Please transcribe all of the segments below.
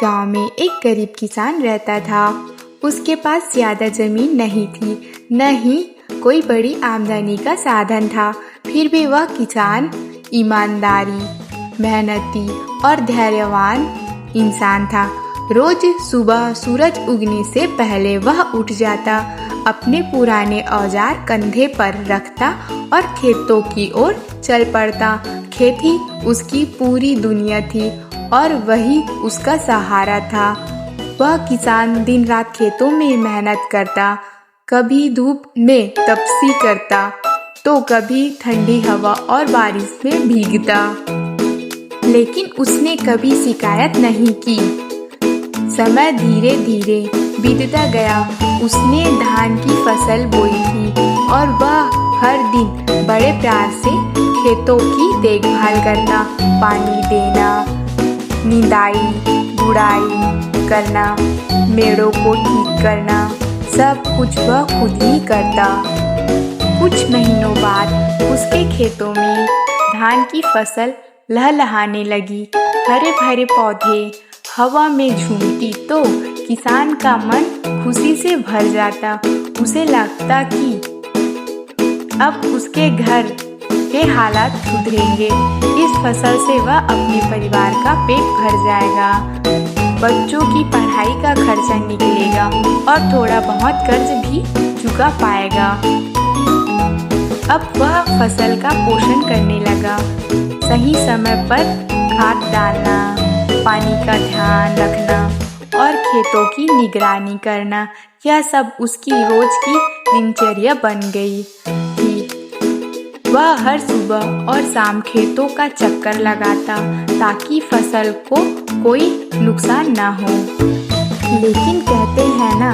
गांव में एक गरीब किसान रहता था। उसके पास ज्यादा जमीन नहीं थी, न ही कोई बड़ी आमदनी का साधन था। फिर भी वह किसान ईमानदारी, मेहनती और धैर्यवान इंसान था। रोज सुबह सूरज उगने से पहले वह उठ जाता, अपने पुराने औजार कंधे पर रखता और खेतों की ओर चल पड़ता। खेती उसकी पूरी दुनिया थी और वही उसका सहारा था। वह किसान दिन रात खेतों में मेहनत करता, कभी धूप में तपस्या करता तो कभी ठंडी हवा और बारिश में भीगता, लेकिन उसने कभी शिकायत नहीं की। समय धीरे धीरे बीतता गया। उसने धान की फसल बोई थी और वह हर दिन बड़े प्यार से खेतों की देखभाल करता, पानी देना, निदाई, गुड़ाई करना, मेड़ों को ठीक करना, सब कुछ वह खुद ही करता। कुछ महीनों बाद उसके खेतों में धान की फसल लहलहाने लगी। हरे भरे पौधे हवा में झूमती तो किसान का मन खुशी से भर जाता। उसे लगता कि अब उसके घर के हालात सुधरेंगे। इस फसल से वह अपने परिवार का पेट भर जाएगा, बच्चों की पढ़ाई का खर्चा निकलेगा और थोड़ा बहुत कर्ज भी चुका पाएगा। अब वह फसल का पोषण करने लगा, सही समय पर खाद डालना, पानी का ध्यान रखना और खेतों की निगरानी करना, यह सब उसकी रोज की दिनचर्या बन गई थी। वह हर सुबह और शाम खेतों का चक्कर लगाता ताकि फसल को कोई नुकसान ना हो। लेकिन कहते हैं ना,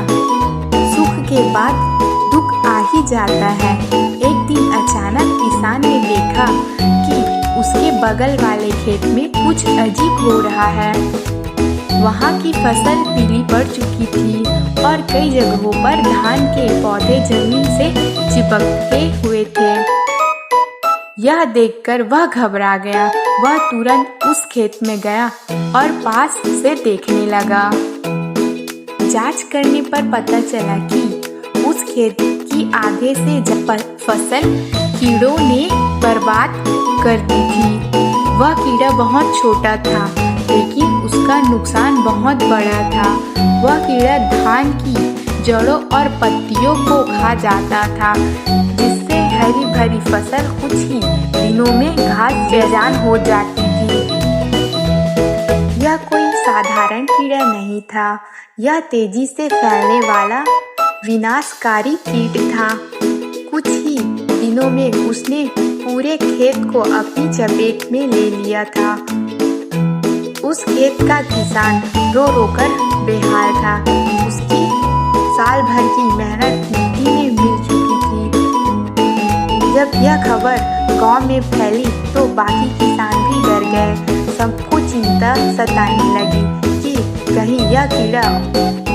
सुख के बाद दुख आ ही जाता है। एक दिन अचानक किसान ने देखा कि उसके बगल वाले खेत में कुछ अजीब हो रहा है। वहाँ की फसल पीली पड़ चुकी थी और कई जगहों पर धान के पौधे जमीन से चिपके हुए थे। यह देखकर वह घबरा गया। वह तुरंत उस खेत में गया और पास से देखने लगा। जांच करने पर पता चला कि उस खेत की आधे से ज्यादा फसल कीड़ों ने बर्बाद कर दी थी। वह कीड़ा बहुत छोटा था, लेकिन उसका नुकसान बहुत बड़ा था। वह कीड़ा धान की जड़ों और पत्तियों को खा जाता था, जिससे हरी भरी फसल कुछ ही दिनों में घास बेजान हो जाती थी। यह कोई साधारण कीड़ा नहीं था, यह तेजी से फैलने वाला विनाशकारी कीट था। कुछ ही दिनों में उसने पूरे खेत को अपनी चपेट में ले लिया था। उस खेत का किसान रो रो कर बेहाल था। उसकी साल भर की मेहनत मिट्टी में मिल चुकी थी। जब यह खबर गांव में फैली तो बाकी किसान भी डर गए। सबको चिंता सताने लगी कि कहीं यह कीड़ा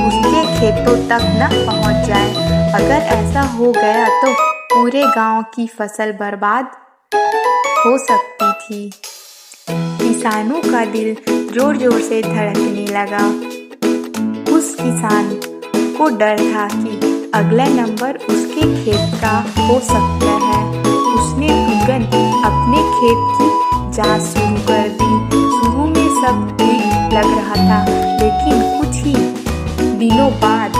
उसके खेतों तक न पहुंच जाए। अगर ऐसा हो गया तो पूरे गांव की फसल बर्बाद हो सकती थी। किसानों का दिल जोर जोर से धड़कने लगा। उस किसान को डर था कि अगला नंबर उसके खेत का हो सकता है। उसने तुरंत अपने खेत की जांच शुरू कर दी। शुरू में सब ठीक लग रहा था, लेकिन कुछ ही दिनों बाद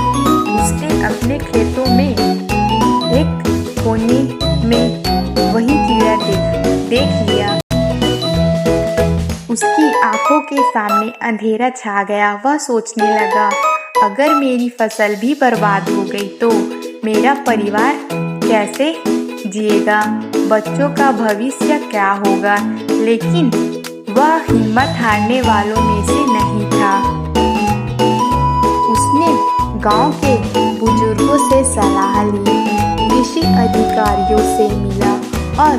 उसने अपने खेतों में एक कोने में वही कीड़ा देख लिया। उसकी आंखों के सामने अंधेरा छा गया। वह सोचने लगा, अगर मेरी फसल भी बर्बाद हो गई तो मेरा परिवार कैसे जिएगा, बच्चों का भविष्य क्या होगा। लेकिन वह हिम्मत हारने वालों में से नहीं था। उसने गांव के बुजुर्गों से सलाह ली, कृषि अधिकारियों से मिला और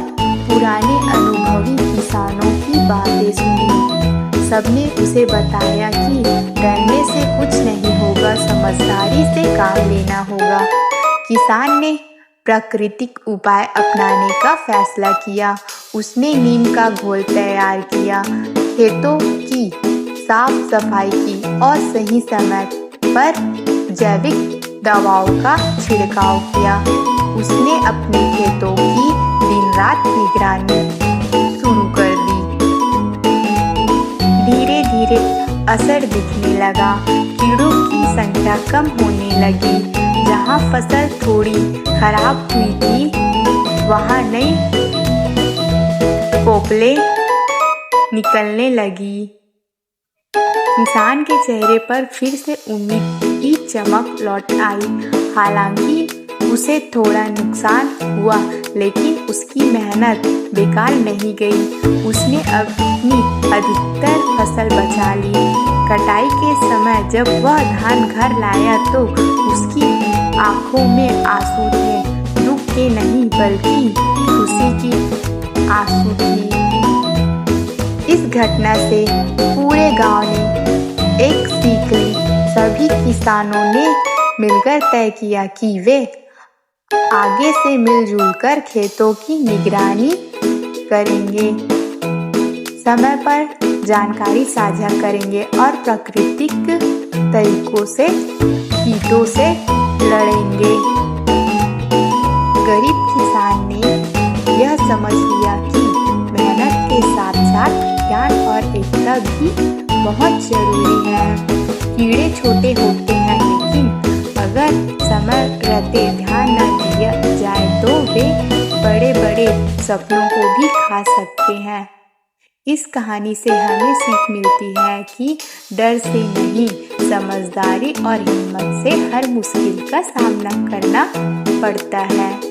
पुराने अनुभवी किसानों की बातें सुनी। सबने उसे बताया कि डरने से कुछ नहीं होगा, समझदारी से काम लेना होगा। किसान ने प्राकृतिक उपाय अपनाने का फैसला किया। उसने नीम का घोल तैयार किया, खेतों की साफ सफाई की और सही समय पर जैविक दवाओं का छिड़काव किया। उसने अपने खेतों की दिन रात निगरानी शुरू कर दी। धीरे धीरे असर दिखने लगा। कीड़ों की संख्या कम होने लगी। जहाँ फसल थोड़ी खराब हुई थी वहाँ नई पोपलें निकलने लगी। किसान के चेहरे पर फिर से उम्मीद की चमक लौट आई। हालांकि उसे थोड़ा नुकसान हुआ, लेकिन उसकी मेहनत बेकार नहीं गई। उसने अपनी अधिकतर फसल बचा ली। कटाई के समय जब वह धान घर लाया तो उसकी आंखों में आंसू थे। दुख के नहीं बल्कि खुशी की आंसू थी। इस घटना से पूरे गांव ने एक सीख ली। सभी किसानों ने मिलकर तय किया कि वे आगे से मिलजुल कर खेतों की निगरानी करेंगे, समय पर जानकारी साझा करेंगे और प्राकृतिक तरीकों से कीटों से लड़ेंगे। गरीब किसान ने यह समझ लिया कि मेहनत के साथ साथ ज्ञान और एकता भी बहुत जरूरी है। कीड़े छोटे होते हैं, लेकिन अगर समय रहते ध्यान न दिया जाए तो वे बड़े बड़े सपनों को भी खा सकते हैं। इस कहानी से हमें सीख मिलती है कि डर से नहीं, समझदारी और हिम्मत से हर मुश्किल का सामना करना पड़ता है।